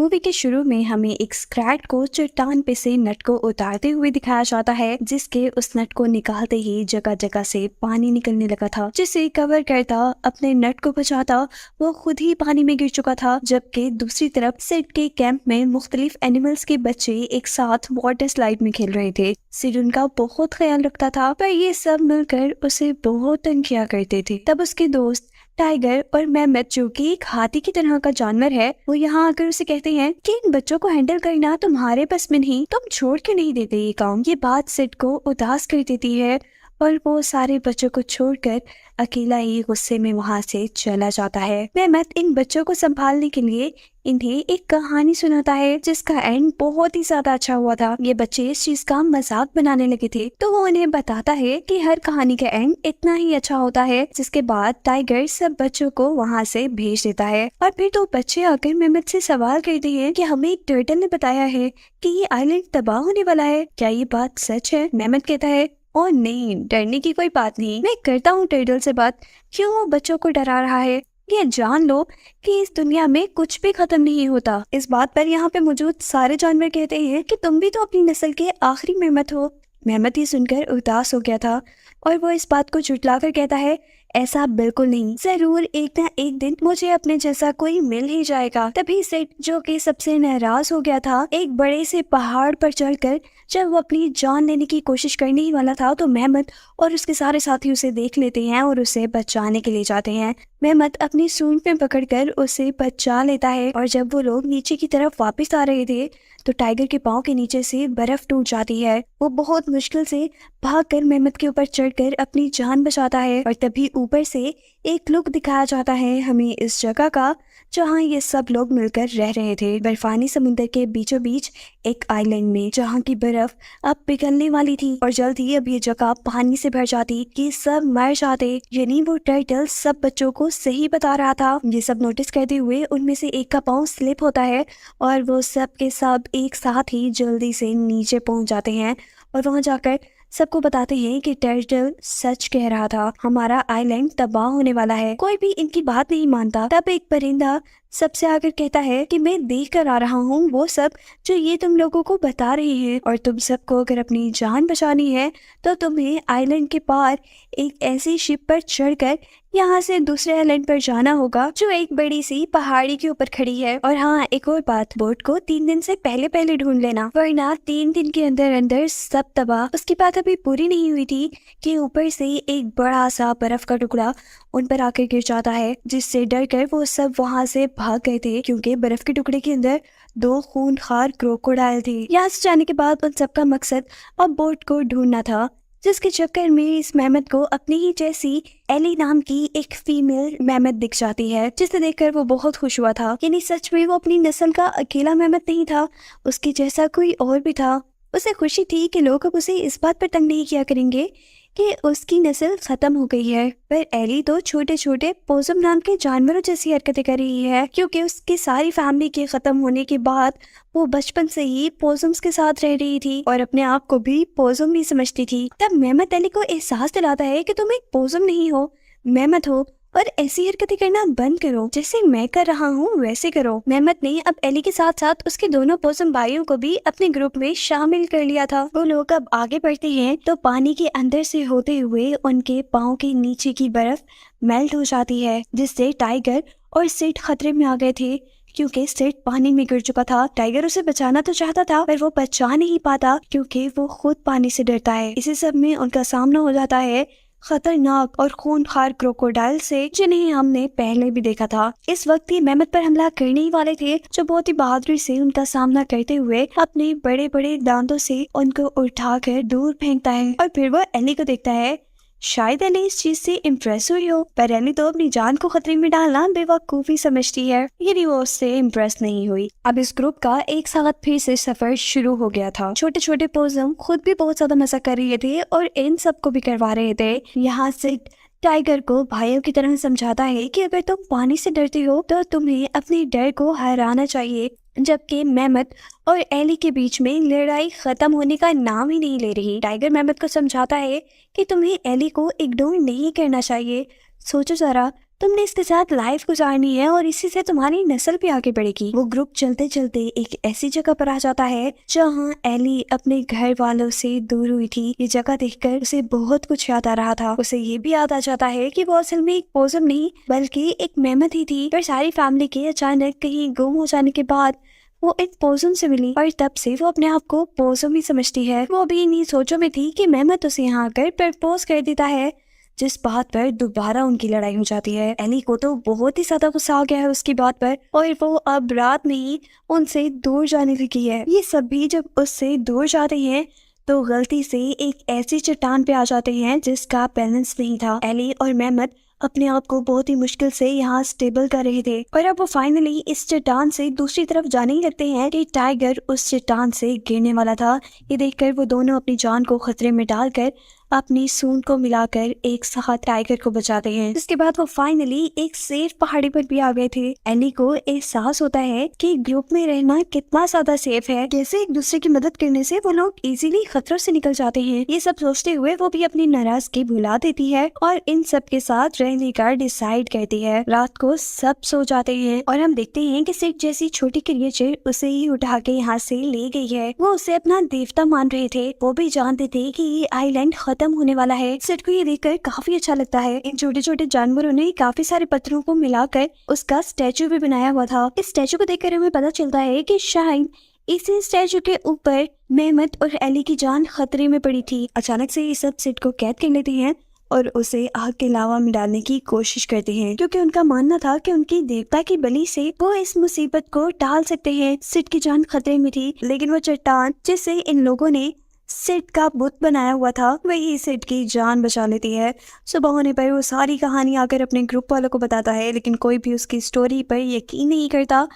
Movie के शुरू में हमें एक स्क्रैट को चट्टान पे से नट को उतारते हुए दिखाया जाता है, जिसके उस नट को निकालते ही जगह जगह से पानी निकलने लगा था, जिसे कवर करता अपने नट को बचाता वो खुद ही पानी में गिर चुका था। जबकि दूसरी तरफ सिड के कैंप में मुख्तलिफ एनिमल्स के बच्चे एक साथ वाटर स्लाइड में खेल रहे थे। सिड उनका बहुत ख्याल रखता था, पर ये सब मिलकर उसे बहुत तंग किया करते थे। तब उसके दोस्त टाइगर और मेमथ, जो कि एक हाथी की तरह का जानवर है, वो यहाँ आकर उसे कहते हैं कि इन बच्चों को हैंडल करना तुम्हारे बस में नहीं, तुम छोड़ क्यों नहीं देते ये काम। ये बात सिड को उदास कर देती है और वो सारे बच्चों को छोड़कर अकेला ही गुस्से में वहां से चला जाता है। मेमथ इन बच्चों को संभालने के लिए इन्हें एक कहानी सुनाता है, जिसका एंड बहुत ही ज्यादा अच्छा हुआ था। ये बच्चे इस चीज का मजाक बनाने लगे थे, तो वो उन्हें बताता है कि हर कहानी का एंड इतना ही अच्छा होता है। जिसके बाद टाइगर सब बच्चों को वहाँ से भेज देता है और फिर तो बच्चे आकर मेमथ से सवाल करते हैं कि हमें एक टर्टल ने बताया है कि ये आइलैंड तबाह होने वाला है, क्या ये बात सच है। मेमथ कहता है ओ नहीं, डरने की कोई बात नहीं, मैं करता हूँ टर्टल से बात, क्यों वो बच्चों को डरा रहा है। ये जान लो कि इस दुनिया में कुछ भी खत्म नहीं होता। इस बात पर यहाँ पे मौजूद सारे जानवर कहते हैं कि तुम भी तो अपनी नस्ल के आखिरी मेमथ हो। मेमथ ये सुनकर उदास हो गया था और वो इस बात को झुठलाकर कहता है ऐसा बिल्कुल नहीं, जरूर एक ना एक दिन मुझे अपने जैसा कोई मिल ही जाएगा। तभी सिड, जो कि सबसे नाराज हो गया था, एक बड़े से पहाड़ पर चढ़कर जब वो अपनी जान लेने की कोशिश करने ही वाला था, तो मेमथ और उसके सारे साथी उसे देख लेते हैं और उसे बचाने के लिए जाते हैं। मेमथ अपनी सूंड में पकड़कर उसे बचा लेता है और जब वो लोग नीचे की तरफ वापस आ रहे थे तो टाइगर के पाँव के नीचे से बर्फ टूट जाती है। वो बहुत मुश्किल से भागकर मेमथ के ऊपर चढ़कर अपनी जान बचाता है और तभी ऊपर से एक लुक दिखाया जाता है हमें इस जगह का जहाँ ये सब लोग मिलकर रह रहे थे, बर्फानी समुद्र के बीचों बीच एक आइलैंड में, जहाँ की बर्फ अब पिघलने वाली थी और जल्द ही अब ये जगह पानी से भर जाती कि सब मर जाते। यानी वो टर्टल सब बच्चों को सही बता रहा था। ये सब नोटिस करते हुए उनमें से एक का पाँव स्लिप होता है और वो सब के सब एक साथ ही जल्दी से नीचे पहुंच जाते हैं और वहां जाकर सबको बताते हैं कि टर्टल सच कह रहा था, हमारा आइलैंड तबाह होने वाला है। कोई भी इनकी बात नहीं मानता। तब एक परिंदा सबसे आकर कहता है कि मैं देख कर आ रहा हूँ वो सब जो ये तुम लोगों को बता रही है, और तुम सबको अगर अपनी जान बचानी है तो तुम्हें आइलैंड के पार एक ऐसी शिप पर चढ़कर यहाँ से दूसरे आइलैंड पर जाना होगा जो एक बड़ी सी पहाड़ी के ऊपर खड़ी है। और हाँ, एक और बात, बोट को 3 दिन से पहले पहले ढूंढ लेना, वरना 3 दिन के अंदर अंदर सब तबाह। उसकी बात अभी पूरी नहीं हुई थी कि ऊपर से एक बड़ा सा बर्फ का टुकड़ा उन पर आकर गिर जाता है, जिससे डरकर वो सब वहां से भाग गए थे, क्योंकि बर्फ के टुकड़े के अंदर 2 खूंखार क्रोकोडाइल थे। यहाँ से जाने के बाद उन सबका मकसद अब बोट को ढूंढना था, जिसके चक्कर में इस मेमथ को अपनी ही जैसी एली नाम की एक फीमेल मेमथ दिख जाती है, जिसे देखकर वो बहुत खुश हुआ था। यानी सच में वो अपनी नस्ल का अकेला मेमथ नहीं था, उसके जैसा कोई और भी था। उसे खुशी थी कि लोग अब उसे इस बात पर तंग नहीं किया करेंगे कि उसकी नस्ल खत्म हो गई है। पर एली तो छोटे छोटे पोसम नाम के जानवरों जैसी हरकतें कर रही है, क्योंकि उसकी सारी फैमिली के खत्म होने के बाद वो बचपन से ही पोसम्स के साथ रह रही थी और अपने आप को भी पोसम ही समझती थी। तब मेमथ एली को एहसास दिलाता है कि तुम एक पोसम नहीं हो, मेमथ हो, और ऐसी हरकतें करना बंद करो, जैसे मैं कर रहा हूँ वैसे करो। मेमथ ने अब एली के साथ साथ उसके दोनों पोसम भाइयों को भी अपने ग्रुप में शामिल कर लिया था। वो लोग अब आगे बढ़ते हैं तो पानी के अंदर से होते हुए उनके पाँव के नीचे की बर्फ मेल्ट हो जाती है, जिससे टाइगर और सिड खतरे में आ गए थे, क्योंकि सिड पानी में गिर चुका था। टाइगर उसे बचाना तो चाहता था, पर वो बचा नहीं पाता क्योंकि वो खुद पानी से डरता है। इसी सब में उनका सामना हो जाता है खतरनाक और खूंखार क्रोकोडाइल से, जिन्हें हमने पहले भी देखा था। इस वक्त ये मेमथ पर हमला करने ही वाले थे, जो बहुत ही बहादुरी से उनका सामना करते हुए अपने बड़े बड़े दांतों से उनको उठाकर दूर फेंकता है। और फिर वो एली को देखता है। शायद एली इस चीज से इम्प्रेस हुई हो, पर एली तो अपनी जान को खतरे में डालना बेवकूफी समझती है, यानी वो उससे इम्प्रेस नहीं हुई। अब इस ग्रुप का एक साथ फिर से सफर शुरू हो गया था। छोटे छोटे पोसम खुद भी बहुत ज्यादा मजा कर रहे थे और इन सबको भी करवा रहे थे। यहाँ से टाइगर को भाइयों की तरह समझाता है कि अगर तुम पानी से डरते हो तो तुम्हें अपने डर को हराना चाहिए, जबकि मेमथ और एली के बीच में लड़ाई खत्म होने का नाम ही नहीं ले रही। टाइगर मेमथ को समझाता है कि तुम्हें एली को इग्नोर नहीं करना चाहिए। सोचो जरा, तुमने इसके साथ लाइफ गुजारनी है और इसी से तुम्हारी नस्ल भी आगे बढ़ेगी। वो ग्रुप चलते चलते एक ऐसी जगह पर आ जाता है जहाँ एली अपने घर वालों से दूर हुई थी। ये जगह देखकर उसे बहुत कुछ याद आ रहा था। उसे ये भी याद आ जाता है कि वो असल में एक पोसम नहीं बल्कि एक मेहमत ही थी। पर सारी फैमिली के अचानक कहीं गुम हो जाने के बाद वो एक पोसम से मिली और तब से वो अपने आप को पोसम ही समझती है। वो भी इन्हीं सोचों में थी कि मेहमत उसे यहाँ आकर प्रपोज कर देता है, जिस बात पर दोबारा उनकी लड़ाई हो जाती है। एली को तो बहुत ही ज्यादा गुस्सा आ गया है उसकी बात पर और वो अब रात में ही उनसे दूर जाने लगी है। ये सभी जब उससे दूर जाते हैं तो गलती से एक ऐसी चट्टान पे आ जाते हैं जिसका बैलेंस नहीं था। एली और मेहमत अपने आप को बहुत ही मुश्किल से यहाँ स्टेबल कर रहे थे और अब वो फाइनली इस चट्टान से दूसरी तरफ जाने ही लगते हैं कि टाइगर उस चट्टान से गिरने वाला था। ये देखकर वो दोनों अपनी जान को खतरे में डालकर अपनी सूंड को मिलाकर एक साथ टाइगर को बचाते हैं। इसके बाद वो फाइनली एक सेफ पहाड़ी पर भी आ गए थे। एली को एहसास होता है कि ग्रुप में रहना कितना ज्यादा सेफ है, कैसे एक दूसरे की मदद करने से वो लोग इजीली खतरों से निकल जाते हैं। ये सब सोचते हुए वो भी अपनी नाराजगी भुला देती है और इन सब के साथ रहने का डिसाइड करती है। रात को सब सो जाते हैं और हम देखते हैं कि सिर्फ जैसी छोटी क्रिएचर उसे ही उठा के यहाँ से ले गई है। वो उसे अपना देवता मान रहे थे। वो भी जानते थे कि ये आइलैंड खत्म होने वाला है। सिड को ये देखकर काफी अच्छा लगता है। इन छोटे छोटे जानवरों ने काफी सारे पत्थरों को मिलाकर उसका स्टैचू भी बनाया हुआ था। इस स्टैचू को देखकर हमें पता चलता है कि शायद इसी स्टैचू के ऊपर मेहमत और एली की जान खतरे में पड़ी थी। अचानक से ये सब सिड को कैद कर लेते हैं और उसे आग के लावा में डालने की कोशिश करते हैं, क्योंकि उनका मानना था कि उनकी देवता की बलि से वो इस मुसीबत को टाल सकते हैं। सिड की जान खतरे में थी, लेकिन वो चट्टान जिसे इन लोगों ने सिड का बुत बनाया हुआ था वही सिड की जान बचा लेती है। सुबह होने पर वो सारी कहानी आकर अपने ग्रुप वालों को बताता है, लेकिन कोई भी उसकी स्टोरी पर यकीन नहीं करता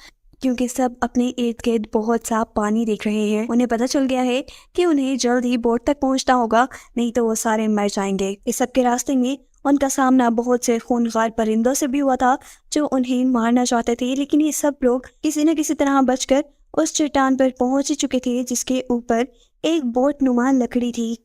क्योंकि सब अपने इर्द गिर्द बहुत साफ पानी देख रहे हैं। उन्हें पता चल गया है कि उन्हें जल्द ही बोट तक पहुंचना होगा, नहीं तो वो सारे मर जाएंगे। इस सब के रास्ते में उनका सामना बहुत से खूंखार परिंदों से भी हुआ था जो उन्हें मारना चाहते थे, लेकिन ये सब लोग किसी न किसी तरह बचकर उस चट्टान पर पहुंच ही चुके थे जिसके ऊपर एक बोट नुमा लकड़ी थी।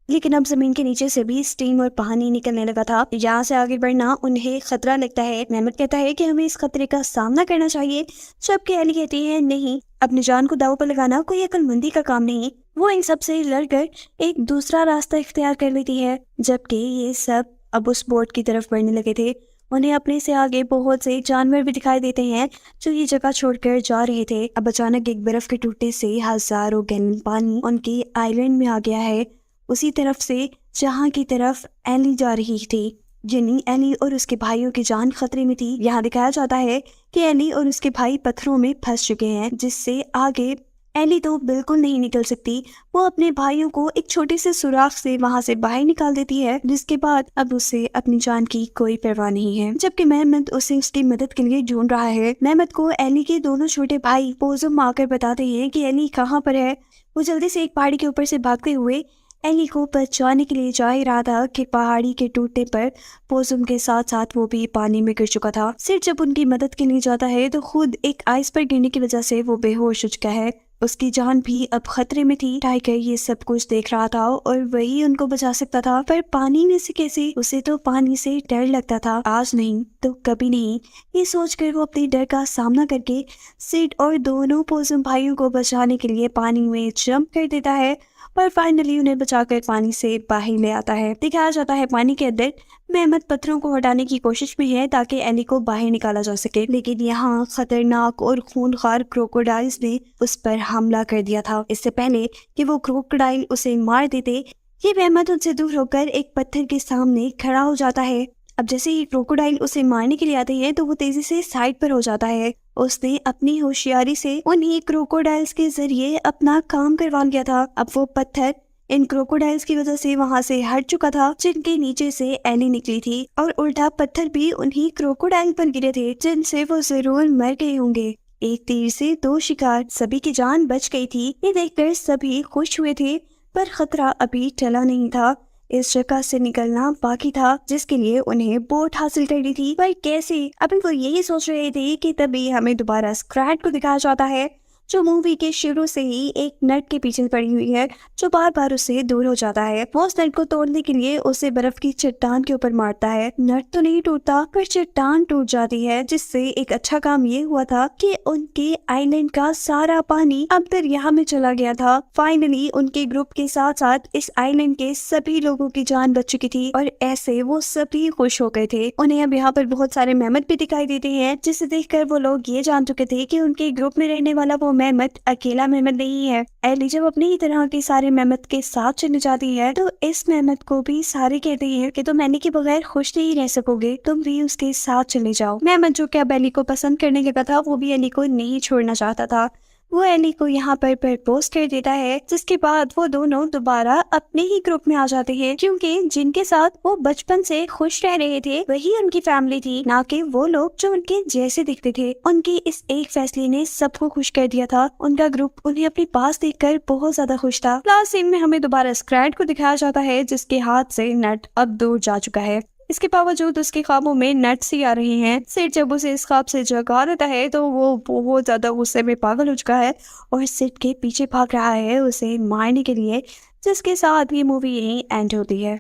लेकिन अब जमीन के नीचे से भी स्टीम और पानी निकलने लगा था। यहाँ से आगे बढ़ना उन्हें खतरा लगता है। मेहमत कहता है कि हमें इस खतरे का सामना करना चाहिए, जबकि एली कहती है नहीं, अपनी जान को दांव पर लगाना कोई अक्लमंदी का काम नहीं। वो इन सब से लड़कर एक दूसरा रास्ता इख्तियार कर लेती है। जबकि ये सब अब उस बोट की तरफ बढ़ने लगे थे। उन्हें अपने से आगे बहुत से जानवर भी दिखाई देते हैं जो ये जगह छोड़कर जा रहे थे। अब अचानक एक बर्फ के टूटने से हजारों गैलन पानी उनके आइलैंड में आ गया है, उसी तरफ से जहाँ की तरफ एली जा रही थी। जिन्नी एली और उसके भाइयों की जान खतरे में थी। यहाँ दिखाया जाता है कि एली और उसके भाई पत्थरों में फंस चुके हैं, जिससे आगे एली तो बिल्कुल नहीं निकल सकती। वो अपने भाइयों को एक छोटे से सुराख से वहां से बाहर निकाल देती है, जिसके बाद अब उसे अपनी जान की कोई परवाह नहीं है। जबकि मेहमत उसे उसकी मदद के लिए ढूंढ रहा है। मेहमत को एली के दोनों छोटे भाई पोसम आकर बताते हैं कि एली कहाँ पर है। वो जल्दी से एक पहाड़ी के ऊपर से भागते हुए एली को बचाने के लिए जा ही रहा था कि पहाड़ी के टूटने पर पोसम के साथ साथ वो भी पानी में गिर चुका था। सिर्फ जब उनकी मदद के लिए जाता है तो खुद एक आइस पर गिरने की वजह से वो बेहोश हो चुका है। उसकी जान भी अब खतरे में थी। टाइगर ये सब कुछ देख रहा था और वही उनको बचा सकता था, पर पानी में से कैसे? उसे तो पानी से डर लगता था, आज नहीं तो कभी नहीं। ये सोचकर वो अपने डर का सामना करके सिड और दोनों पोसम भाइयों को बचाने के लिए पानी में जंप कर देता है और फाइनली उन्हें बचाकर पानी से बाहर ले आता है। दिखाया जाता है पानी के अंदर मेहमत पत्थरों को हटाने की कोशिश में है ताकि एली को बाहर निकाला जा सके, लेकिन यहाँ खतरनाक और खूंखार क्रोकोडाइल्स ने उस पर हमला कर दिया था। इससे पहले कि वो क्रोकोडाइल उसे मार देते, ये मेहमत उनसे दूर होकर एक पत्थर के सामने खड़ा हो जाता है। अब जैसे ही क्रोकोडाइल उसे मारने के लिए आते हैं तो वो तेजी से साइड पर हो जाता है। उसने अपनी होशियारी से उन्हीं क्रोकोडाइल्स के जरिए अपना काम करवा लिया था। अब वो पत्थर इन क्रोकोडाइल्स की वजह से वहां से हट चुका था जिनके नीचे से एली निकली थी, और उल्टा पत्थर भी उन्हीं क्रोकोडाइल पर गिरे थे जिनसे वो जरूर मर गए होंगे। एक तीर से दो शिकार, सभी की जान बच गई थी। ये देखकर सभी खुश हुए थे, पर खतरा अभी टला नहीं था। इस जगह से निकलना बाकी था जिसके लिए उन्हें बोट हासिल करनी थी, पर कैसे? अभी वो यही सोच रहे थे कि तभी हमें दोबारा स्क्रैट को दिखाया जाता है जो मूवी के शुरू से ही एक नट के पीछे पड़ी हुई है जो बार बार उससे दूर हो जाता है। वो उस नट को तोड़ने के लिए उसे बर्फ की चट्टान के ऊपर मारता है। नट तो नहीं टूटता पर चट्टान टूट जाती है, जिससे एक अच्छा काम ये हुआ था कि उनके आइलैंड का सारा पानी अब दरिया में चला गया था। फाइनली उनके ग्रुप के साथ साथ इस आइलैंड के सभी लोगों की जान बच चुकी थी और ऐसे वो सभी खुश हो गए थे। उन्हें अब यहाँ पर बहुत सारे मेहमत भी दिखाई देते हैं, जिसे देखकर वो लोग ये जान चुके थे कि उनके ग्रुप में रहने वाला वो मेहमत अकेला मेहमत नहीं है। एली जब अपनी ही तरह के सारे मेहमत के साथ चली जाती है तो इस मेहमत को भी सारे कहते हैं कि तुम एली के बगैर खुश नहीं रह सकोगे, तुम भी उसके साथ चले जाओ। मेहमत जो कि अब एली को पसंद करने लगा था, वो भी एली को नहीं छोड़ना चाहता था। वो एली को यहाँ पर प्रपोज कर देता है, जिसके बाद वो दोनों दोबारा अपने ही ग्रुप में आ जाते हैं, क्योंकि जिनके साथ वो बचपन से खुश रह रहे थे वही उनकी फैमिली थी, ना कि वो लोग जो उनके जैसे दिखते थे। उनके इस एक फैसले ने सबको खुश कर दिया था। उनका ग्रुप उन्हें अपने पास देखकर बहुत ज्यादा खुश था। लास्ट सीन में हमें दोबारा स्क्रैट को दिखाया जाता है, जिसके हाथ से नट अब दूर जा चुका है। इसके बावजूद उसके ख्वाबों में नट्स ही आ रही हैं। सिड जब उसे इस ख्वाब से जगा देता है तो वो बहुत ज्यादा गुस्से में पागल हो चुका है और सिड के पीछे भाग रहा है उसे मारने के लिए, जिसके साथ ये मूवी यहीं एंड होती है।